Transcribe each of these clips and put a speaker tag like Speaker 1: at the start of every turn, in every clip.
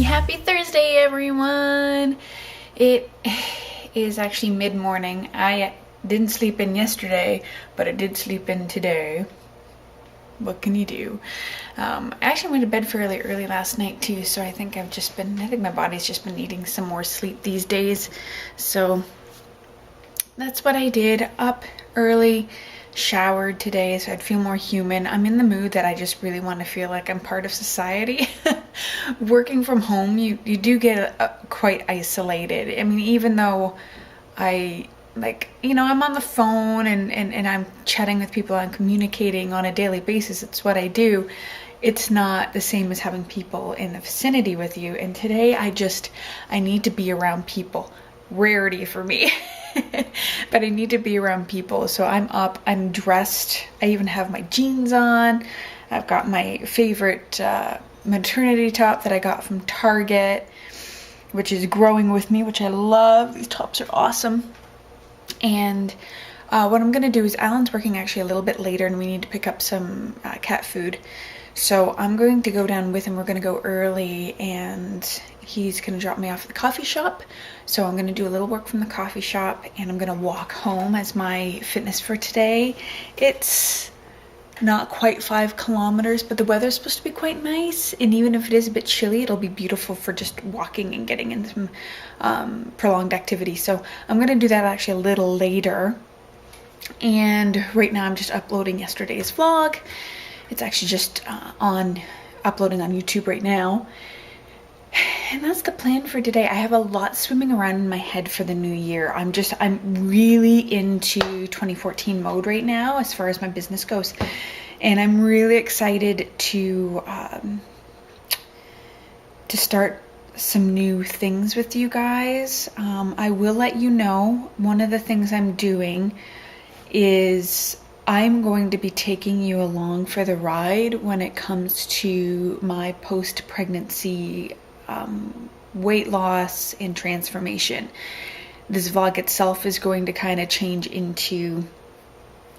Speaker 1: Happy Thursday, everyone. It is actually mid-morning. I didn't sleep in yesterday, but I did sleep in today. What can you do? I actually went to bed fairly early last night too, so I think my body's just been needing some more sleep these days. So that's what I did. Up early, showered today so I'd feel more human. I'm in the mood that I just really want to feel like I'm part of society. Working from home, you do get quite isolated. I mean, even though I'm on the phone and I'm chatting with people, I'm communicating on a daily basis, it's what I do. It's not the same as having people in the vicinity with you. And today I need to be around people. Rarity for me. But I need to be around people. So I'm up, I'm dressed, I even have my jeans on. I've got my favorite maternity top that I got from Target, which is growing with me, which I love. These tops are awesome. And what I'm gonna do is Alan's working actually a little bit later and we need to pick up some cat food. So I'm going to go down with him. We're going to go early and he's going to drop me off at the coffee shop. So I'm going to do a little work from the coffee shop and I'm going to walk home as my fitness for today. It's not quite 5 kilometers, but the weather's supposed to be quite nice. And even if it is a bit chilly, it'll be beautiful for just walking and getting in some prolonged activity. So I'm going to do that actually a little later. And right now I'm just uploading yesterday's vlog. It's actually just uploading on YouTube right now. And that's the plan for today. I have a lot swimming around in my head for the new year. I'm really into 2014 mode right now as far as my business goes. And I'm really excited to start some new things with you guys. I will let you know, one of the things I'm doing is I'm going to be taking you along for the ride when it comes to my post-pregnancy weight loss and transformation. This vlog itself is going to kind of change into,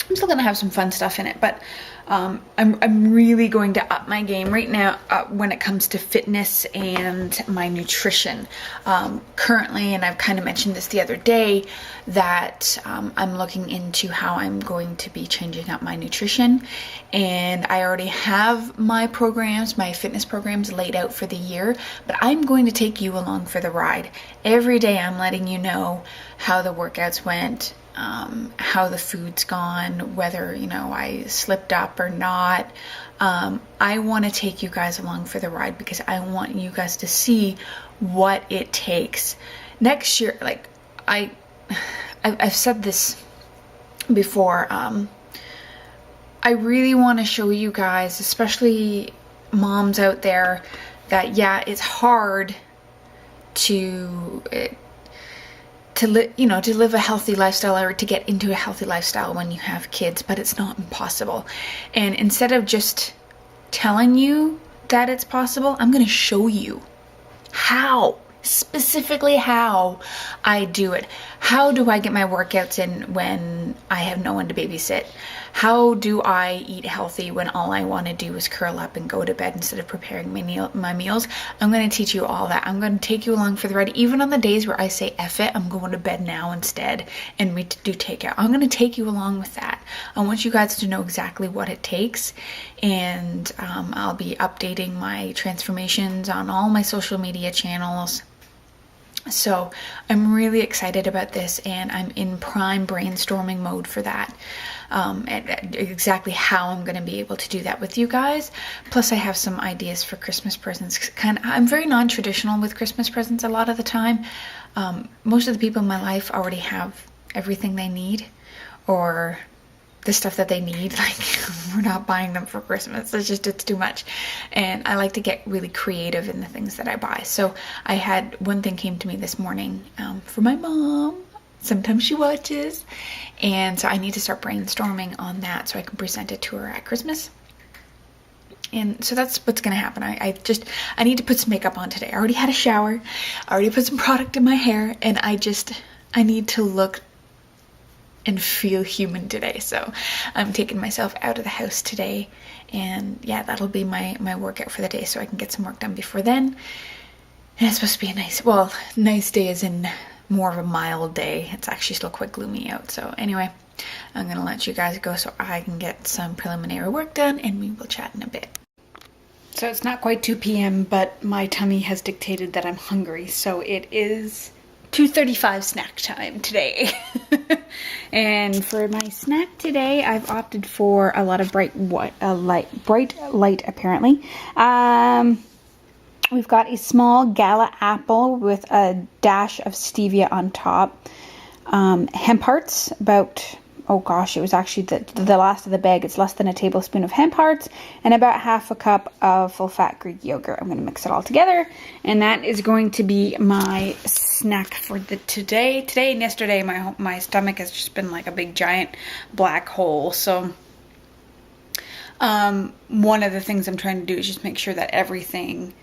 Speaker 1: I'm still going to have some fun stuff in it, but I'm really going to up my game right now when it comes to fitness and my nutrition. Currently, and I've kind of mentioned this the other day, that I'm looking into how I'm going to be changing up my nutrition. And I already have my fitness programs laid out for the year, but I'm going to take you along for the ride. Every day I'm letting you know how the workouts went, how the food's gone, whether, I slipped up or not. I want to take you guys along for the ride because I want you guys to see what it takes. Next year, I've said this before, I really want to show you guys, especially moms out there, that it's hard to live a healthy lifestyle or to get into a healthy lifestyle when you have kids, but it's not impossible. And instead of just telling you that it's possible, I'm going to show you specifically how I do it. How do I get my workouts in when I have no one to babysit? How do I eat healthy when all I want to do is curl up and go to bed instead of preparing my meals? I'm going to teach you all that. I'm going to take you along for the ride. Even on the days where I say, F it, I'm going to bed now instead, and we do takeout. I'm going to take you along with that. I want you guys to know exactly what it takes. And I'll be updating my transformations on all my social media channels. So I'm really excited about this, and I'm in prime brainstorming mode for that. And exactly how I'm going to be able to do that with you guys. Plus I have some ideas for Christmas presents. I'm very non-traditional with Christmas presents a lot of the time. Most of the people in my life already have everything they need, or the stuff that they need. We're not buying them for Christmas. It's too much. And I like to get really creative in the things that I buy. So I had one thing came to me this morning for my mom. Sometimes she watches. And so I need to start brainstorming on that so I can present it to her at Christmas. And so that's what's going to happen. I need to put some makeup on today. I already had a shower. I already put some product in my hair. And I need to look and feel human today. So I'm taking myself out of the house today, and yeah, that'll be my workout for the day, so I can get some work done before then. And it's supposed to be a nice day as in more of a mild day. It's actually still quite gloomy out. So anyway, I'm gonna let you guys go so I can get some preliminary work done, and we will chat in a bit. So it's not quite 2 p.m., but my tummy has dictated that I'm hungry. So it is 2:35 snack time today. And for my snack today, I've opted for a lot of bright light apparently. We've got a small Gala apple with a dash of stevia on top. Hemp hearts, about, oh gosh, it was actually the last of the bag. It's less than a tablespoon of hemp hearts and about half a cup of full-fat Greek yogurt. I'm going to mix it all together, and that is going to be my snack for today. Today and yesterday, my stomach has just been like a big giant black hole. So one of the things I'm trying to do is just make sure that everything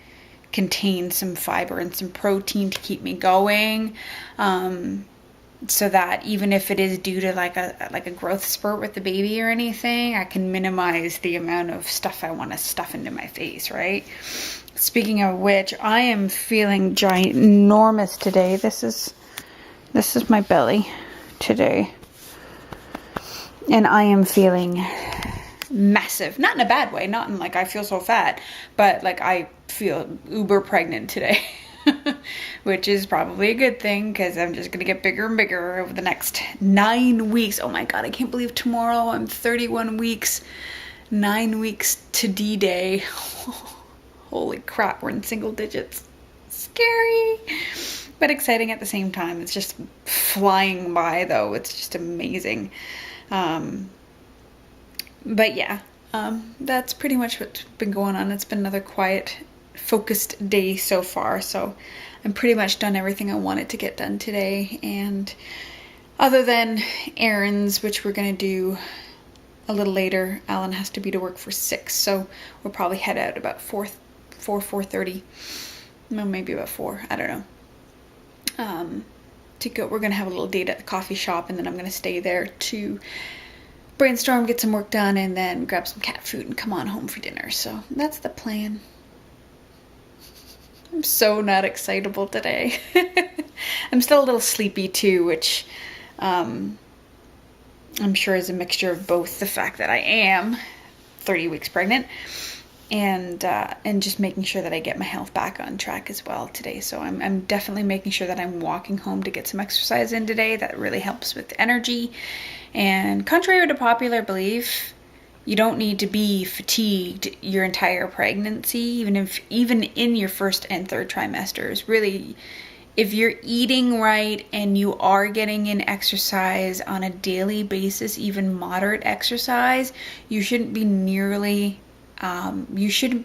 Speaker 1: contains some fiber and some protein to keep me going, so that even if it is due to like a growth spurt with the baby or anything, I can minimize the amount of stuff I want to stuff into my face, right? Speaking of which, I am feeling ginormous today. This is my belly today, and I am feeling massive. Not in a bad way, not in like I feel so fat, but like I feel uber pregnant today. Which is probably a good thing, because I'm just gonna get bigger and bigger over the next 9 weeks. Oh my god, I can't believe tomorrow I'm 31 weeks, 9 weeks to D-Day. Holy crap, we're in single digits. Scary, but exciting at the same time. It's just flying by though. It's just amazing. But yeah, that's pretty much what's been going on. It's been another quiet, focused day so far, so I'm pretty much done everything I wanted to get done today. And other than errands, which we're gonna do a little later, Alan has to be to work for 6, so we'll probably head out about 4:30, no, maybe about 4, I don't know, to go. We're gonna have a little date at the coffee shop, and then I'm gonna stay there to brainstorm, get some work done, and then grab some cat food and come on home for dinner. So that's the plan. I'm so not excitable today. I'm still a little sleepy too, which I'm sure is a mixture of both the fact that I am 30 weeks pregnant and just making sure that I get my health back on track as well today. So I'm definitely making sure that I'm walking home to get some exercise in today. That really helps with energy. And contrary to popular belief, you don't need to be fatigued your entire pregnancy, even in your first and third trimesters. Really, if you're eating right and you are getting in exercise on a daily basis, even moderate exercise, you shouldn't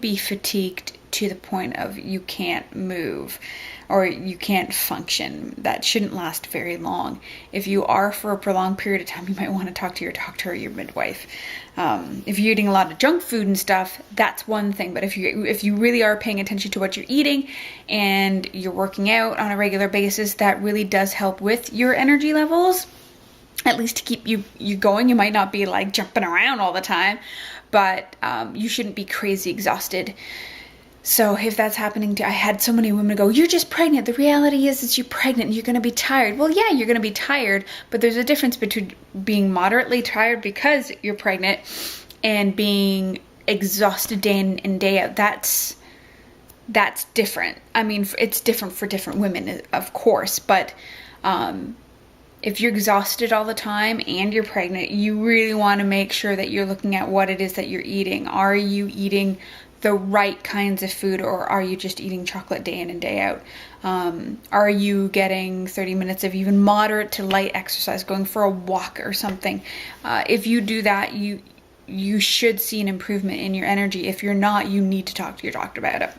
Speaker 1: be fatigued to the point of you can't move or you can't function. That shouldn't last very long. If you are for a prolonged period of time, you might want to talk to your doctor or your midwife. If you're eating a lot of junk food and stuff, that's one thing. But if you really are paying attention to what you're eating and you're working out on a regular basis, that really does help with your energy levels, at least to keep you going. You might not be like jumping around all the time, but you shouldn't be crazy exhausted. So if that's happening I had so many women go, you're just pregnant. The reality is that you're pregnant and you're going to be tired. Well, yeah, you're going to be tired, but there's a difference between being moderately tired because you're pregnant and being exhausted day in and day out. That's different. I mean, it's different for different women, of course, but if you're exhausted all the time and you're pregnant, you really want to make sure that you're looking at what it is that you're eating. Are you eating the right kinds of food, or are you just eating chocolate day in and day out? Are you getting 30 minutes of even moderate to light exercise, going for a walk or something? If you do that, you should see an improvement in your energy. If you're not, you need to talk to your doctor about it.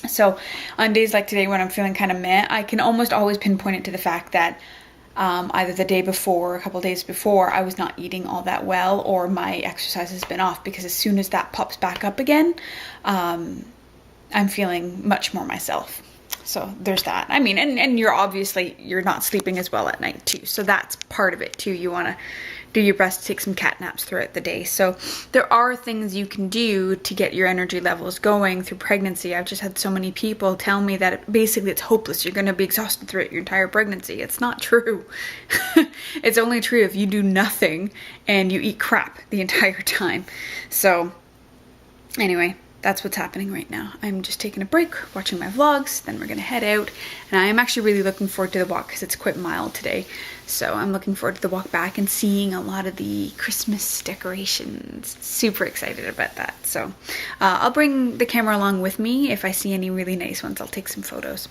Speaker 1: So on days like today when I'm feeling kind of meh, I can almost always pinpoint it to the fact that either the day before or a couple days before, I was not eating all that well, or my exercise has been off, because as soon as that pops back up again, I'm feeling much more myself. So there's that. I mean, and you're not sleeping as well at night too. So that's part of it too. You want to do your best to take some cat naps throughout the day. So there are things you can do to get your energy levels going through pregnancy. I've just had so many people tell me that basically it's hopeless. You're going to be exhausted throughout your entire pregnancy. It's not true. It's only true if you do nothing and you eat crap the entire time. So anyway, that's what's happening right now. I'm just taking a break, watching my vlogs, then we're gonna head out. And I am actually really looking forward to the walk because it's quite mild today. So I'm looking forward to the walk back and seeing a lot of the Christmas decorations. Super excited about that. So I'll bring the camera along with me. If I see any really nice ones, I'll take some photos.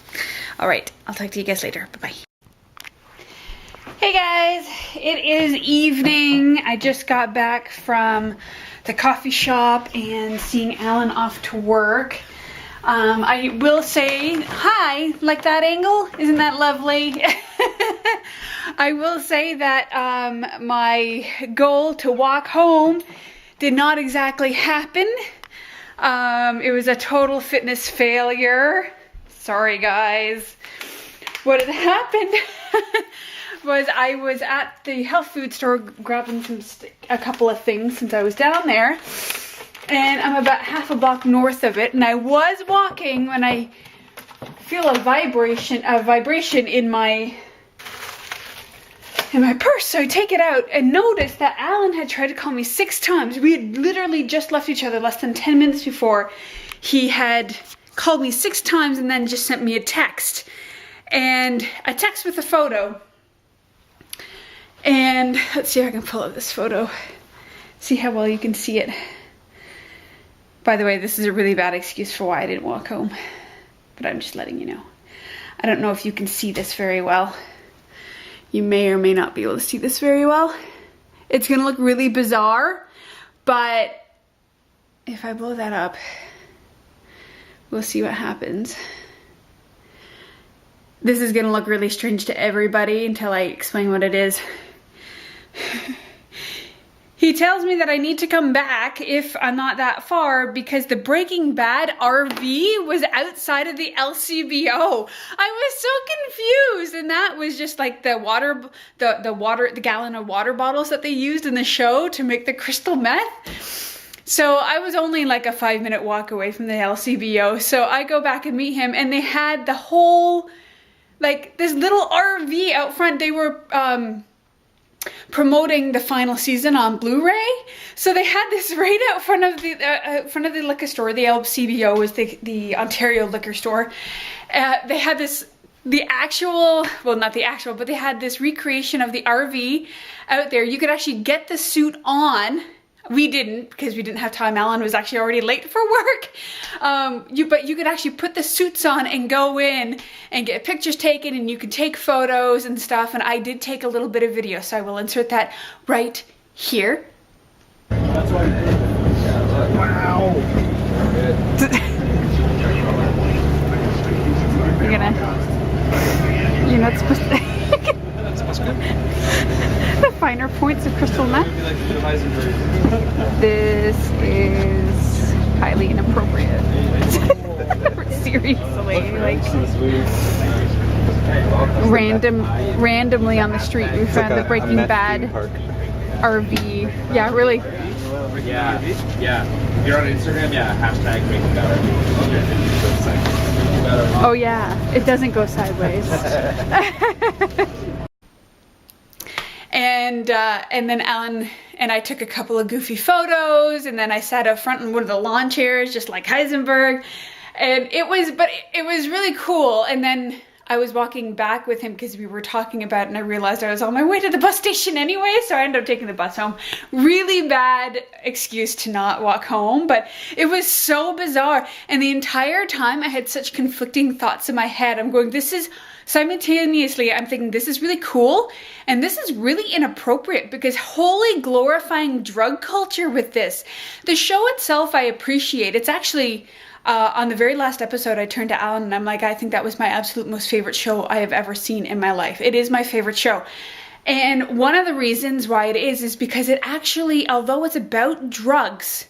Speaker 1: All right, I'll talk to you guys later. Bye-bye. Hey guys, it is evening. I just got back from the coffee shop and seeing Alan off to work. I will say hi, like that angle? Isn't that lovely? I will say that my goal to walk home did not exactly happen. It was a total fitness failure. Sorry guys. What had happened was I was at the health food store grabbing a couple of things since I was down there, and I'm about half a block north of it, and I was walking when I feel a vibration in my purse. So I take it out and notice that Alan had tried to call me 6 times. We had literally just left each other less than 10 minutes before. He had called me 6 times and then just sent me a text, and a text with a photo. And let's see if I can pull up this photo. See how well you can see it. By the way, this is a really bad excuse for why I didn't walk home, but I'm just letting you know. I don't know if you can see this very well. You may or may not be able to see this very well. It's gonna look really bizarre, but if I blow that up, we'll see what happens. This is gonna look really strange to everybody until I explain what it is. He tells me that I need to come back if I'm not that far because the Breaking Bad RV was outside of the LCBO. I was so confused, and that was just like the gallon of water bottles that they used in the show to make the crystal meth. So I was only like a 5-minute walk away from the LCBO. So I go back and meet him, and they had the whole, like, this little RV out front. They were promoting the final season on Blu-ray, so they had this right out front of the liquor store. The LCBO is the Ontario liquor store. They had this, they had this recreation of the RV out there. You could actually get the suit on. We didn't, because we didn't have time. Alan was actually already late for work. But you could actually put the suits on and go in and get pictures taken, and you could take photos and stuff. And I did take a little bit of video, so I will insert that right here. That's why. Wow. You're not supposed to. That's good. The finer points of crystal meth. This is highly inappropriate. Seriously, like randomly on the street we found the Breaking Bad RV. Yeah, really.
Speaker 2: Yeah. If you're on Instagram, hashtag Breaking Bad RV.
Speaker 1: Oh yeah, it doesn't go sideways. And then Alan and I took a couple of goofy photos, and then I sat up front in one of the lawn chairs, just like Heisenberg. And it was really cool. And then I was walking back with him because we were talking about it, and I realized I was on my way to the bus station anyway, so I ended up taking the bus home. Really bad excuse to not walk home, but it was so bizarre. And the entire time I had such conflicting thoughts in my head. I'm going, simultaneously, I'm thinking this is really cool, and this is really inappropriate, because holy glorifying drug culture with this. The show itself I appreciate. It's actually, on the very last episode, I turned to Alan and I'm like, I think that was my absolute most favorite show I have ever seen in my life. It is my favorite show. And one of the reasons why it is because it actually, although it's about drugs,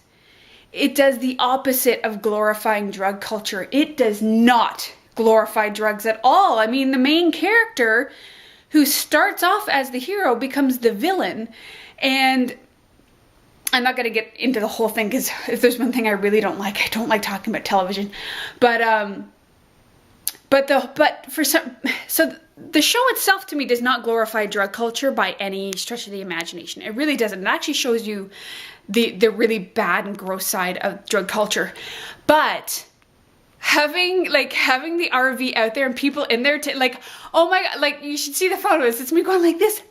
Speaker 1: it does the opposite of glorifying drug culture. It does not glorify drugs at all. I mean, the main character, who starts off as the hero, becomes the villain. And I'm not gonna get into the whole thing because if there's one thing I really don't like, I don't like talking about television. But the show itself to me does not glorify drug culture by any stretch of the imagination. It really doesn't. It actually shows you the really bad and gross side of drug culture. But having the RV out there and people in there like, oh my god, like you should see the photos. It's me going like this.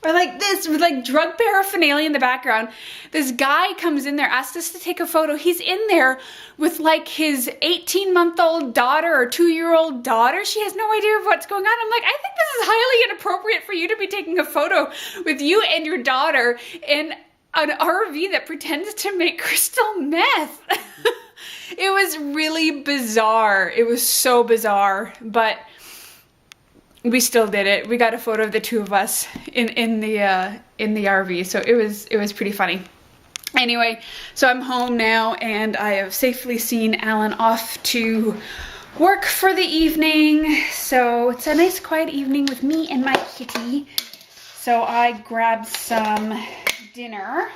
Speaker 1: Or like this, with like drug paraphernalia in the background. This guy comes in there, asks us to take a photo. He's in there with like his 18-month-old daughter or 2-year-old daughter. She has no idea of what's going on. I'm like, I think this is highly inappropriate for you to be taking a photo with you and your daughter in an RV that pretends to make crystal meth. It was really bizarre. It was so bizarre, but we still did it. We got a photo of the two of us in the RV, so it was pretty funny. Anyway, so I'm home now and I have safely seen Alan off to work for the evening. So it's a nice quiet evening with me and my kitty. So I grabbed some dinner.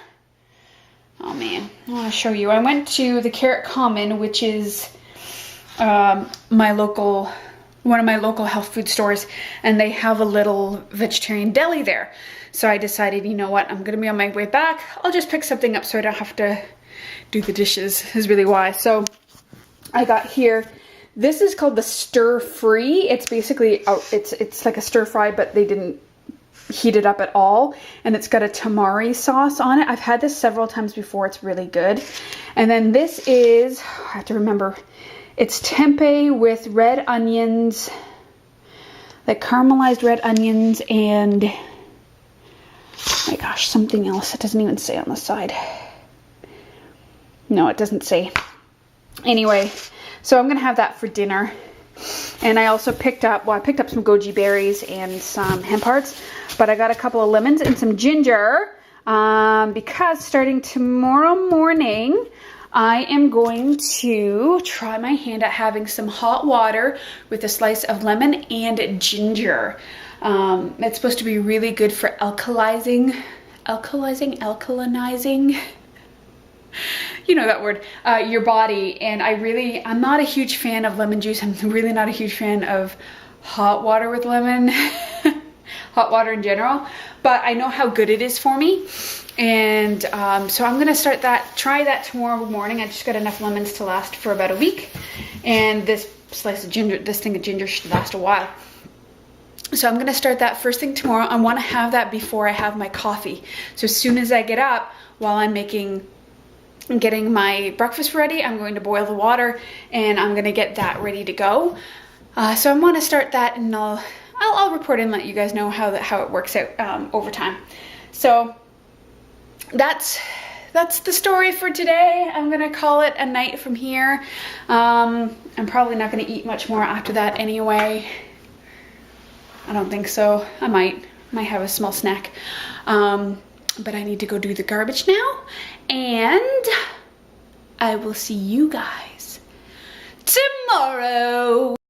Speaker 1: Oh man, I want to show you. I went to the Carrot Common, which is one of my local health food stores, and they have a little vegetarian deli there. So I decided, you know what, I'm gonna be on my way back. I'll just pick something up so I don't have to do the dishes, is really why. So I got here, this is called the Stir Free. It's basically, it's like a stir fry, but they didn't heat it up at all. And it's got a tamari sauce on it. I've had this several times before, it's really good. And then this is, I have to remember, it's tempeh with red onions, like caramelized red onions, and oh my gosh, something else. It doesn't even say on the side. No, it doesn't say. Anyway, so I'm gonna have that for dinner. And I also picked up some goji berries and some hemp hearts, but I got a couple of lemons and some ginger because starting tomorrow morning, I am going to try my hand at having some hot water with a slice of lemon and ginger. It's supposed to be really good for alkalizing, you know that word, your body. And I'm not a huge fan of lemon juice. I'm really not a huge fan of hot water with lemon, hot water in general, but I know how good it is for me. And so I'm gonna try that tomorrow morning. I just got enough lemons to last for about a week. And this thing of ginger should last a while. So I'm gonna start that first thing tomorrow. I wanna have that before I have my coffee. So as soon as I get up, while I'm getting my breakfast ready, I'm going to boil the water and I'm gonna get that ready to go. So I wanna start that, and I'll report and let you guys know how it works out over time. So that's the story for today. I'm gonna call it a night from here. I'm probably not gonna eat much more after that anyway. I don't think so. I might have a small snack. But I need to go do the garbage now, and I will see you guys tomorrow.